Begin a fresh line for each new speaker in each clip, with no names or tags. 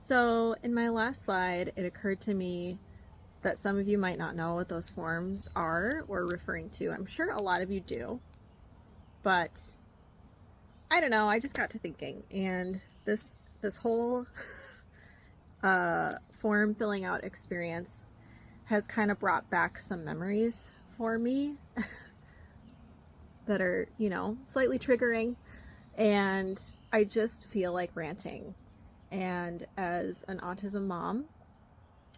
So in my last slide, it occurred to me that some of you might not know what those forms are or referring to. I'm sure a lot of you do, but I don't know. I just got to thinking, and this whole form filling out experience has kind of brought back some memories for me that are, slightly triggering, and I just feel like ranting. And as an autism mom,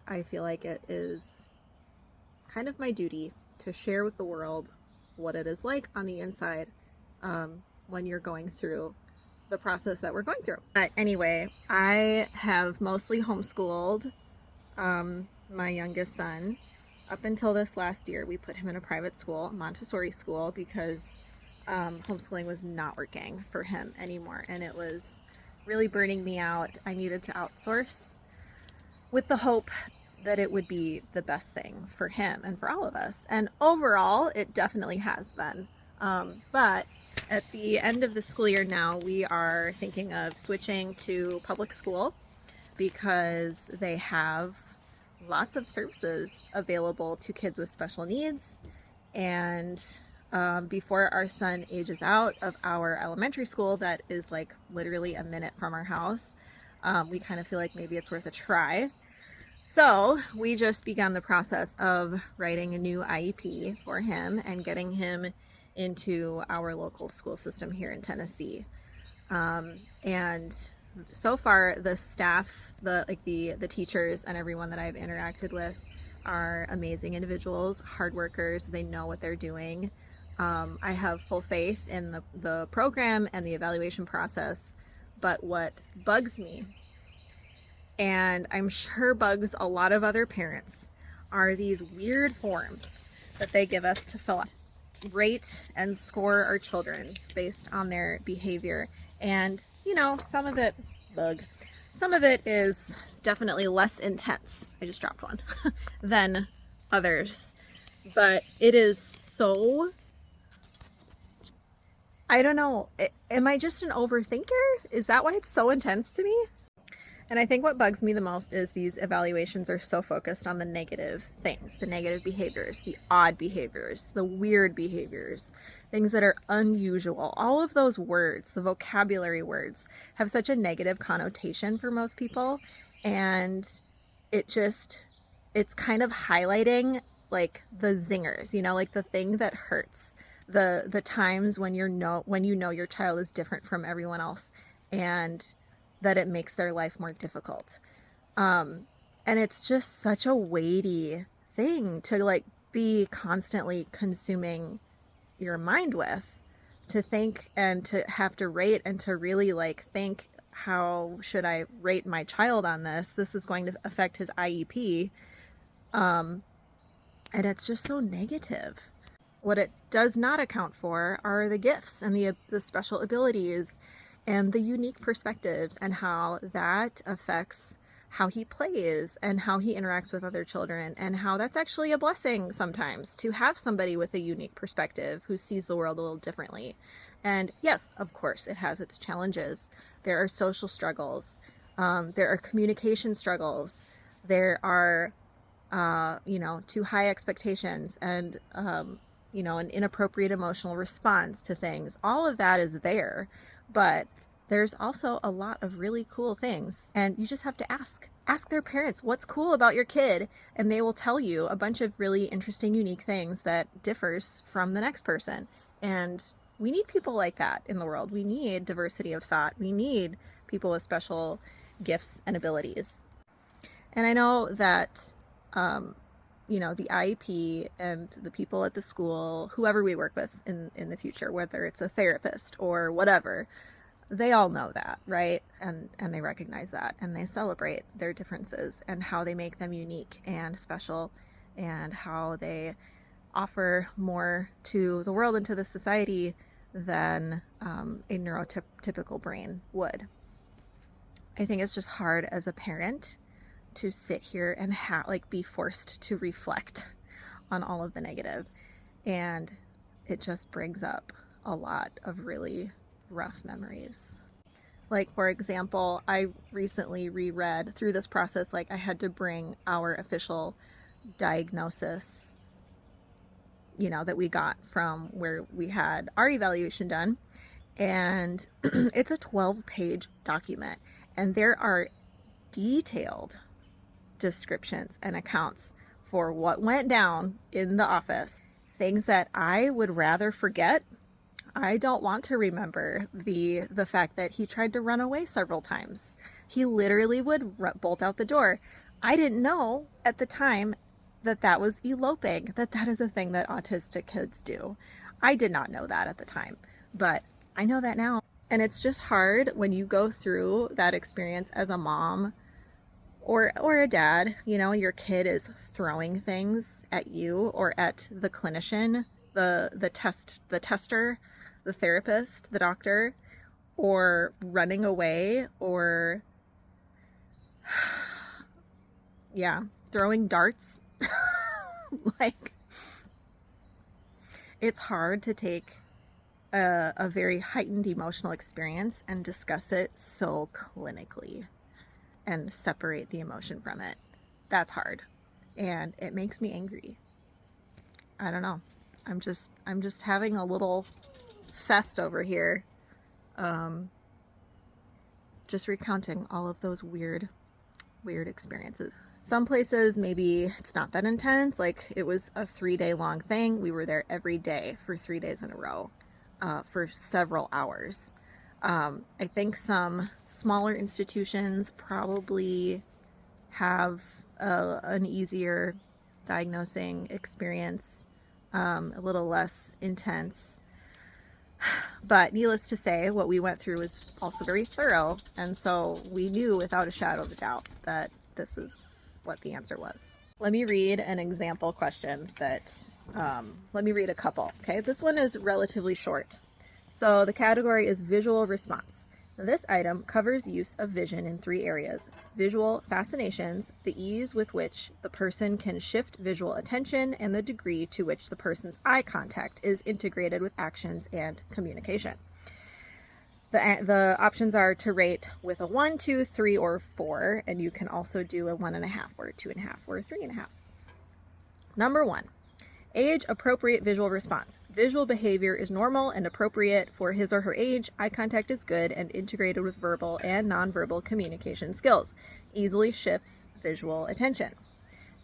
I feel like it is kind of my duty to share with the world what it is like on the inside when you're going through the process that we're going through. But anyway, I have mostly homeschooled my youngest son. Up until this last year, we put him in a private school, Montessori school, because homeschooling was not working for him anymore, and it was really burning me out. I needed to outsource with the hope that it would be the best thing for him and for all of us. And overall, it definitely has been. But at the end of the school year now, we are thinking of switching to public school because they have lots of services available to kids with special needs. And before our son ages out of our elementary school that is like literally a minute from our house, we kind of feel like maybe it's worth a try. So we just began the process of writing a new IEP for him and getting him into our local school system here in Tennessee. And so far, the staff, the teachers and everyone that I've interacted with are amazing individuals, hard workers. They know what they're doing. I have full faith in the program and the evaluation process. But what bugs me, and I'm sure bugs a lot of other parents, are these weird forms that they give us to fill out. Rate and score our children based on their behavior. And, some of it is definitely less intense. I just dropped one than others. But it is so, I don't know. Am I just an overthinker? Is that why it's so intense to me? And I think what bugs me the most is these evaluations are so focused on the negative things, the negative behaviors, the odd behaviors, the weird behaviors, things that are unusual. All of those words, the vocabulary words, have such a negative connotation for most people. And it's kind of highlighting like the zingers, like the thing that hurts, the times when you know your child is different from everyone else, and that it makes their life more difficult. And it's just such a weighty thing to like be constantly consuming your mind with, to think and to have to rate and to really like think, how should I rate my child on this? This is going to affect his IEP. And it's just so negative. What it does not account for are the gifts and the special abilities and the unique perspectives, and how that affects how he plays and how he interacts with other children, and how that's actually a blessing sometimes to have somebody with a unique perspective who sees the world a little differently. And yes, of course, it has its challenges. There are social struggles. There are communication struggles. There are, too high expectations and, an inappropriate emotional response to things. All of that is there. But there's also a lot of really cool things, and you just have to ask their parents what's cool about your kid, and they will tell you a bunch of really interesting, unique things that differs from the next person. And we need people like that in the world. We need diversity of thought. We need people with special gifts and abilities. And I know that the IEP and the people at the school, whoever we work with in the future, whether it's a therapist or whatever, they all know that, right? And they recognize that, and they celebrate their differences and how they make them unique and special, and how they offer more to the world and to the society than a neurotypical brain would. I think it's just hard as a parent to sit here and be forced to reflect on all of the negative. And it just brings up a lot of really rough memories. Like, for example, I recently reread through this process, like I had to bring our official diagnosis, that we got from where we had our evaluation done. And it's a 12-page document. And there are detailed descriptions and accounts for what went down in the office. Things that I would rather forget. I don't want to remember the fact that he tried to run away several times. He literally would bolt out the door. I didn't know at the time that was eloping, that is a thing that autistic kids do. I did not know that at the time, but I know that now. And it's just hard when you go through that experience as a mom or a dad, your kid is throwing things at you or at the clinician, the tester, the therapist, the doctor, or running away, or throwing darts. Like, it's hard to take a very heightened emotional experience and discuss it so clinically and separate the emotion from it. That's hard. And it makes me angry. I don't know. I'm just having a little fest over here. Just recounting all of those weird experiences. Some places, maybe it's not that intense. Like, it was a 3-day long thing. We were there every day for 3 days in a row, for several hours. I think some smaller institutions probably have an easier diagnosing experience, a little less intense. But needless to say, what we went through was also very thorough. And so we knew without a shadow of a doubt that this is what the answer was. Let me read an example question let me read a couple. Okay, this one is relatively short. So the category is visual response. This item covers use of vision in 3 areas: visual fascinations, the ease with which the person can shift visual attention, and the degree to which the person's eye contact is integrated with actions and communication. The options are to rate with a 1, 2, 3, or 4, and you can also do a 1.5 or a 2.5 or a 3.5. Number 1. Age appropriate visual response. Visual behavior is normal and appropriate for his or her age. Eye contact is good and integrated with verbal and nonverbal communication skills. Easily shifts visual attention.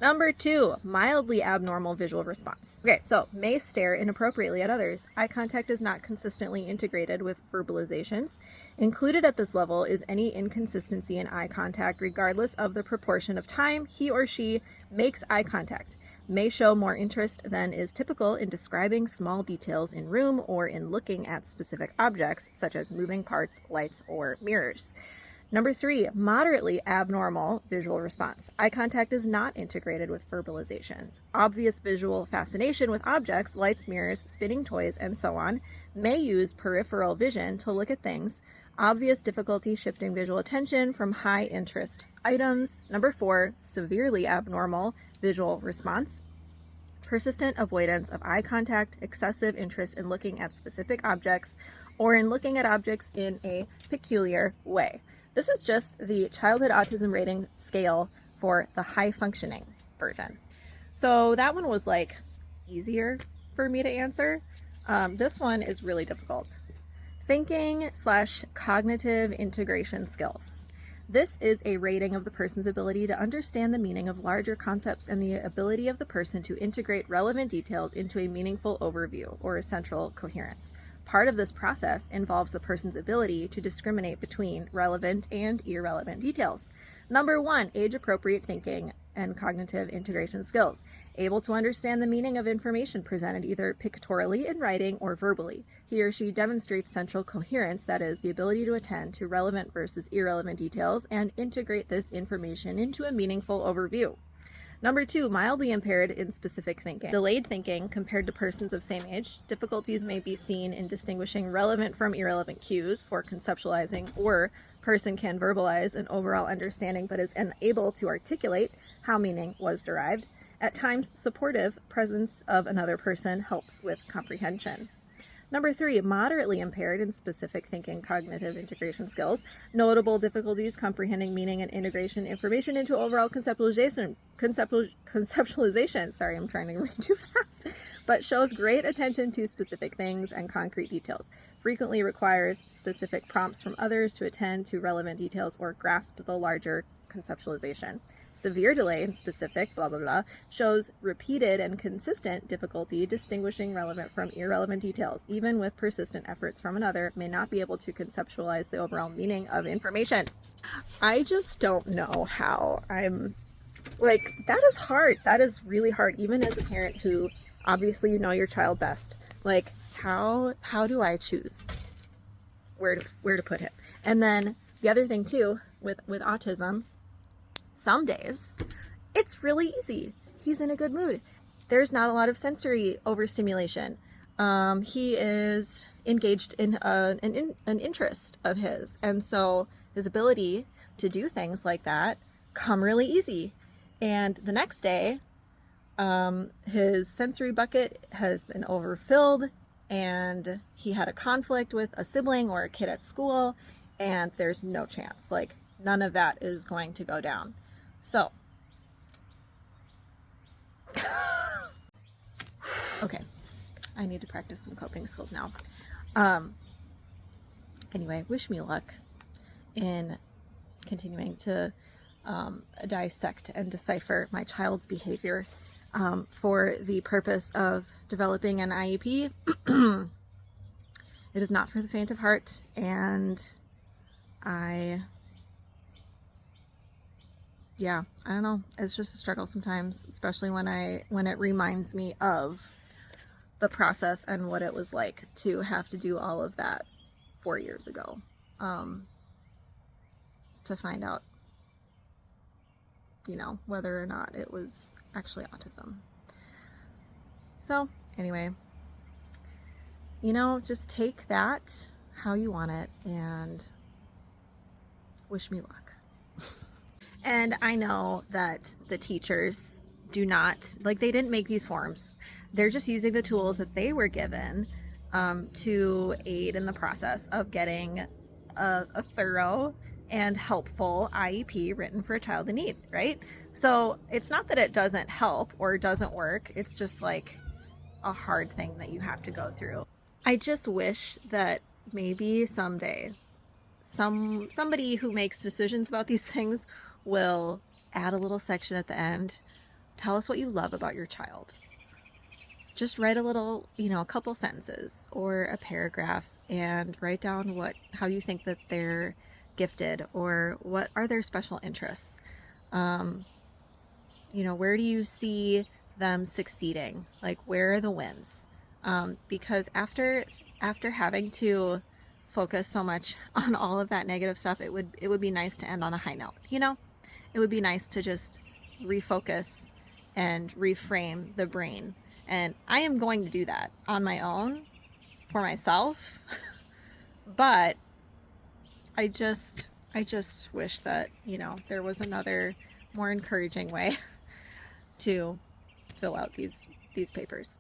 Number 2, mildly abnormal visual response. Okay, so may stare inappropriately at others. Eye contact is not consistently integrated with verbalizations. Included at this level is any inconsistency in eye contact, regardless of the proportion of time he or she makes eye contact. May show more interest than is typical in describing small details in room or in looking at specific objects, such as moving parts, lights, or mirrors. Number 3, moderately abnormal visual response. Eye contact is not integrated with verbalizations. Obvious visual fascination with objects, lights, mirrors, spinning toys, and so on, may use peripheral vision to look at things. Obvious difficulty shifting visual attention from high interest items. Number 4, severely abnormal visual response. Persistent avoidance of eye contact, excessive interest in looking at specific objects, or in looking at objects in a peculiar way. This is just the childhood autism rating scale for the high functioning version. So that one was like easier for me to answer. This one is really difficult. Thinking/cognitive integration skills. This is a rating of the person's ability to understand the meaning of larger concepts and the ability of the person to integrate relevant details into a meaningful overview or a central coherence. Part of this process involves the person's ability to discriminate between relevant and irrelevant details. Number 1, age-appropriate thinking and cognitive integration skills. Able to understand the meaning of information presented either pictorially in writing or verbally. He or she demonstrates central coherence, that is, the ability to attend to relevant versus irrelevant details and integrate this information into a meaningful overview. Number 2, mildly impaired in specific thinking. Delayed thinking compared to persons of same age. Difficulties may be seen in distinguishing relevant from irrelevant cues for conceptualizing, or person can verbalize an overall understanding but is unable to articulate how meaning was derived. At times, supportive presence of another person helps with comprehension. Number 3, moderately impaired in specific thinking, cognitive integration skills, notable difficulties comprehending meaning and integration information into overall conceptualization. Sorry, I'm trying to read too fast, but shows great attention to specific things and concrete details. Frequently requires specific prompts from others to attend to relevant details or grasp the larger conceptualization. Severe delay in specific, blah, blah, blah, shows repeated and consistent difficulty distinguishing relevant from irrelevant details, even with persistent efforts from another, may not be able to conceptualize the overall meaning of information. I just don't know how like, that is hard. That is really hard, even as a parent who obviously you know your child best. Like, how do I choose where to put him? And then the other thing too, with autism, some days it's really easy. He's in a good mood. There's not a lot of sensory overstimulation. He is engaged in an interest of his, and so his ability to do things like that come really easy. And the next day, his sensory bucket has been overfilled, and he had a conflict with a sibling or a kid at school, and there's no chance. Like, none of that is going to go down. So, okay, I need to practice some coping skills now. Anyway, wish me luck in continuing to dissect and decipher my child's behavior for the purpose of developing an IEP. It is not for the faint of heart, and I don't know. It's just a struggle sometimes, especially when it reminds me of the process and what it was like to have to do all of that 4 years ago, to find out, whether or not it was actually autism. So anyway, just take that how you want it and wish me luck. And I know that the teachers do not, they didn't make these forms. They're just using the tools that they were given to aid in the process of getting a thorough and helpful IEP written for a child in need, right? So it's not that it doesn't help or doesn't work. It's just like a hard thing that you have to go through. I just wish that maybe someday somebody who makes decisions about these things will add a little section at the end. Tell us what you love about your child. Just write a little, a couple sentences or a paragraph, and write down how you think that they're gifted, or what are their special interests. Where do you see them succeeding? Like, where are the wins? Because after having to focus so much on all of that negative stuff, it would be nice to end on a high note. It would be nice to just refocus and reframe the brain. And I am going to do that on my own for myself. But I just wish that, there was another more encouraging way to fill out these papers.